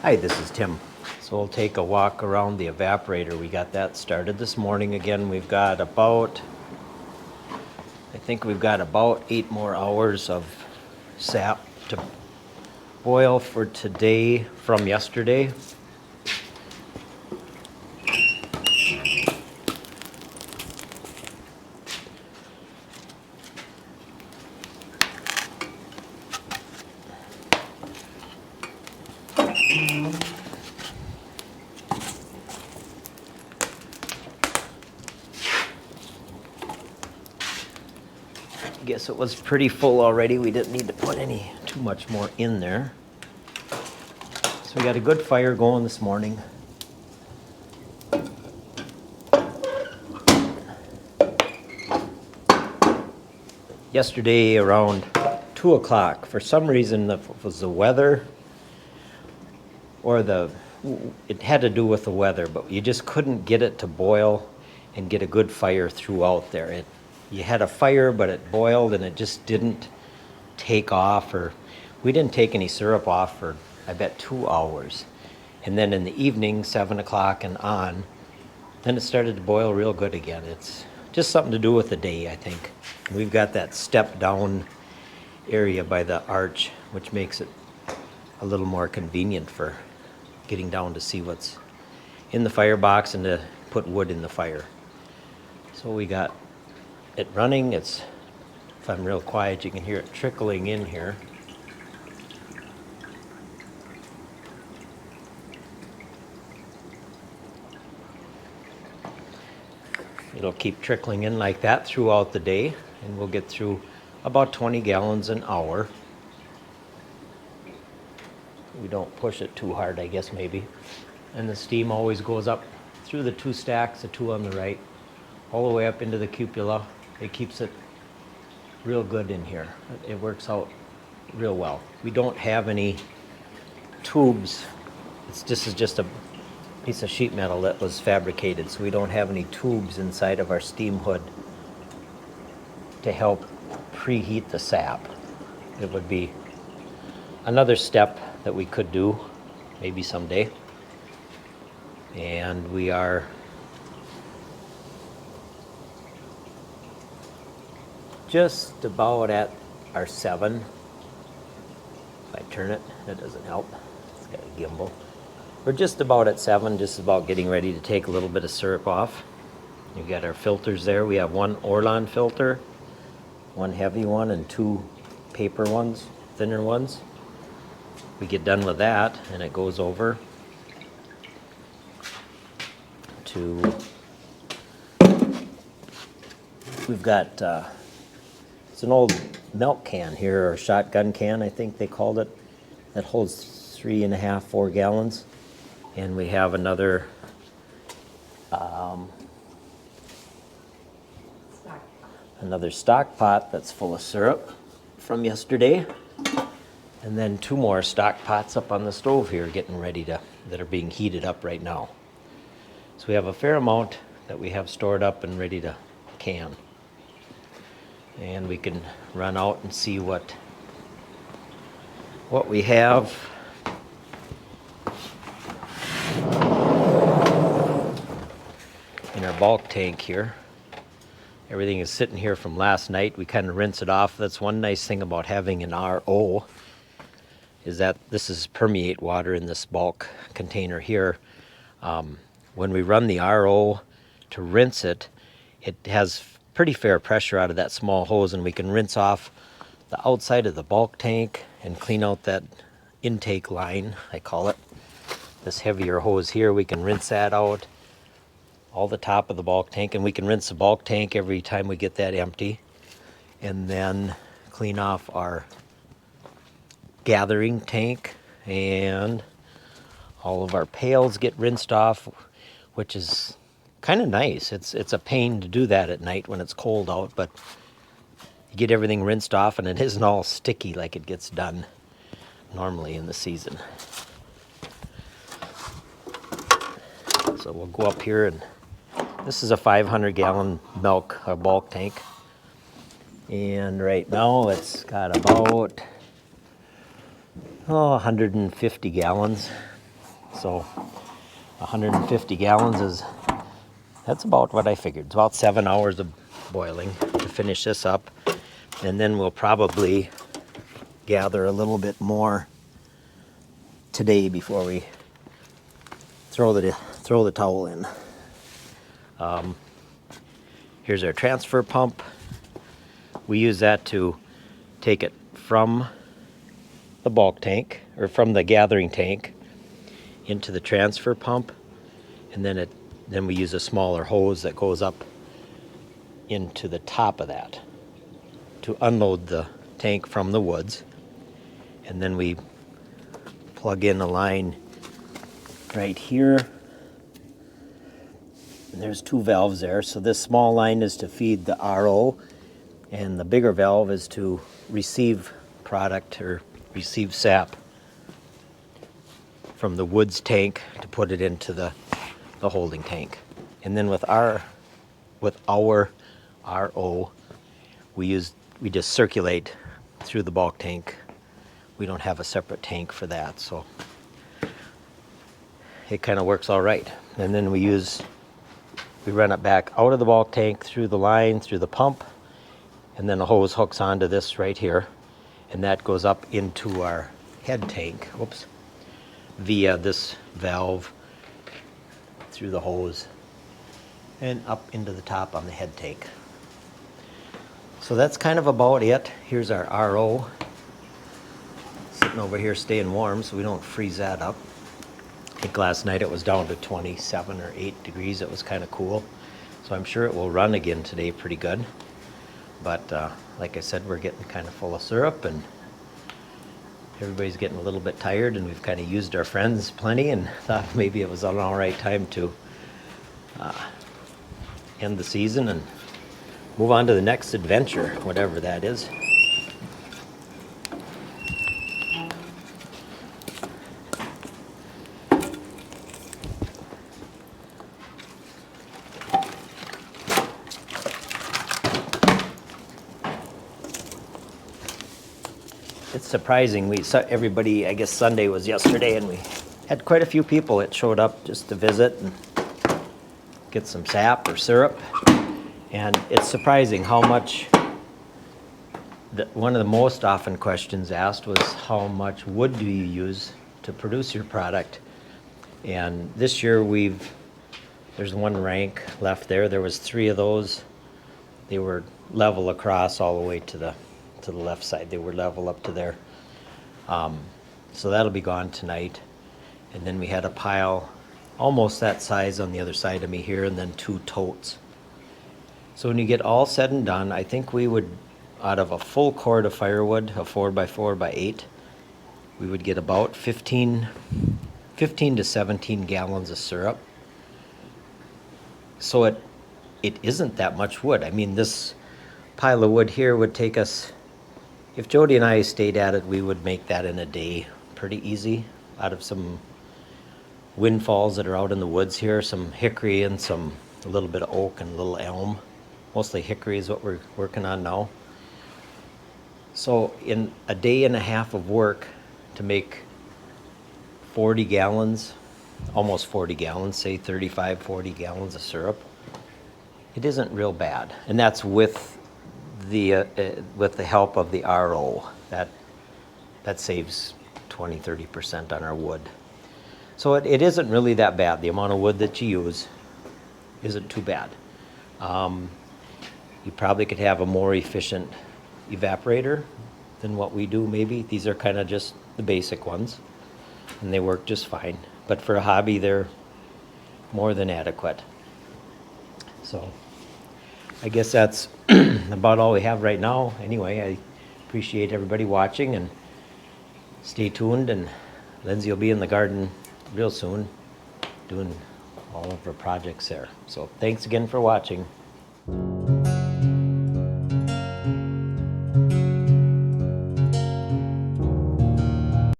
Hi, this is Tim. So we'll take a walk around the evaporator. We got that started this morning. Again, I think we've got about 8 more hours of sap to boil for today from yesterday. I guess it was pretty full already. We didn't need to put too much more in there. So we got a good fire going this morning. Yesterday around 2 o'clock, for some reason, it was the weather or it had to do with the weather, but you just couldn't get it to boil and get a good fire throughout there. You had a fire, but it boiled and it just didn't take off, or we didn't take any syrup off for, I bet, 2 hours. And then in the evening, 7 o'clock and on, then it started to boil real good again. It's just something to do with the day, I think. We've got that step down area by the arch, which makes it a little more convenient for getting down to see what's in the firebox and to put wood in the fire. So we got it running. If I'm real quiet, you can hear it trickling in here. It'll keep trickling in like that throughout the day, and we'll get through about 20 gallons an hour. We don't push it too hard, I guess, maybe. And the steam always goes up through the 2 stacks, the 2 on the right, all the way up into the cupola. It keeps it real good in here. It works out real well. We don't have any tubes. This is just a piece of sheet metal that was fabricated, so we don't have any tubes inside of our steam hood to help preheat the sap. It would be another step that we could do maybe someday. And we are just about at our 7. If I turn it, that doesn't help. It's got a gimbal. We're just about at 7, just about getting ready to take a little bit of syrup off. We've got our filters there. We have 1 Orlon filter, 1 heavy one, and 2 paper ones, thinner ones. We get done with that, and it goes over to, we've got, it's an old milk can here, or shotgun can, I think they called it, that holds 3.5, 4 gallons. And we have another stock pot that's full of syrup from yesterday. And then 2 more stock pots up on the stove here that are being heated up right now. So we have a fair amount that we have stored up and ready to can. And we can run out and see what we have. In our bulk tank here. Everything is sitting here from last night. We kind of rinse it off. That's one nice thing about having an RO, is that this is permeate water in this bulk container here. When we run the RO to rinse it, it has pretty fair pressure out of that small hose, and we can rinse off the outside of the bulk tank and clean out that intake line, I call it. This heavier hose here, we can rinse that out, all the top of the bulk tank, and we can rinse the bulk tank every time we get that empty, and then clean off our gathering tank, and all of our pails get rinsed off, which is kind of nice. It's a pain to do that at night when it's cold out, but you get everything rinsed off and it isn't all sticky like it gets done normally in the season. So we'll go up here, and this is a 500-gallon bulk tank. And right now it's got about 150 gallons. So 150 gallons that's about what I figured. It's about 7 hours of boiling to finish this up. And then we'll probably gather a little bit more today before we throw the towel in. Here's our transfer pump. We use that to take it from the bulk tank, or from the gathering tank, into the transfer pump, and then we use a smaller hose that goes up into the top of that to unload the tank from the woods. And then we plug in a line right here. And there's 2 valves there. So this small line is to feed the RO, and the bigger valve is to receive product or receive sap from the woods tank to put it into the holding tank. And then with our RO, we just circulate through the bulk tank. We don't have a separate tank for that, so it kind of works all right. And then we run it back out of the bulk tank through the line, through the pump, and then the hose hooks onto this right here, and that goes up into our head tank, via this valve through the hose and up into the top on the head tank. So that's kind of about it. Here's our RO sitting over here staying warm so we don't freeze that up. I think last night it was down to 27 or 8 degrees. It was kind of cool. So I'm sure it will run again today pretty good. But like I said, we're getting kind of full of syrup, and everybody's getting a little bit tired, and we've kind of used our friends plenty, and thought maybe it was an all right time to end the season and move on to the next adventure, whatever that is. It's surprising. Everybody, I guess Sunday was yesterday, and we had quite a few people that showed up just to visit and get some sap or syrup. And it's surprising how much, one of the most often questions asked was, how much wood do you use to produce your product? And this year there's 1 rank left there. There was 3 of those. They were level across all the way to the left side. They were level up to there. So that'll be gone tonight. And then we had a pile almost that size on the other side of me here, and then 2 totes. So when you get all said and done, I think we would, out of a full cord of firewood, a 4x4x8, we would get about 15 to 17 gallons of syrup. So it isn't that much wood. I mean, this pile of wood here would take us, if Jody and I stayed at it, we would make that in a day pretty easy, out of some windfalls that are out in the woods here, some hickory and a little bit of oak and a little elm. Mostly hickory is what we're working on now. So in a day and a half of work to make 40 gallons, almost 40 gallons, say 35, 40 gallons of syrup, it isn't real bad. And that's with the help of the RO. That saves 20-30% on our wood. So it isn't really that bad. The amount of wood that you use isn't too bad. You probably could have a more efficient evaporator than what we do, maybe. These are kind of just the basic ones, and they work just fine. But for a hobby, they're more than adequate. So I guess that's about all we have right now. Anyway, I appreciate everybody watching, and stay tuned, and Lindsay will be in the garden real soon doing all of her projects there. So thanks again for watching.